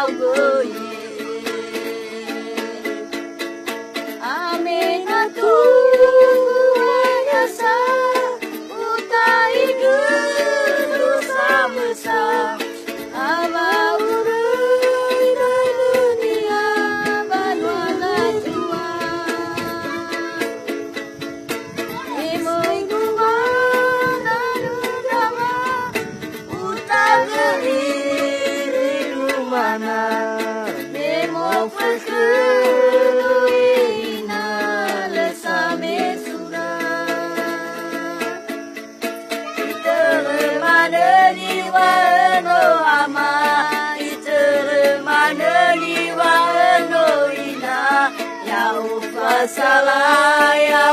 augoye amena tu ayasa utai guru samsa ama urui dai dunia banwala tua emoi gumana dama utageri rumana nemo fakruina lesame sura itermana diwano ama itermana diwano ina ya ufasala ya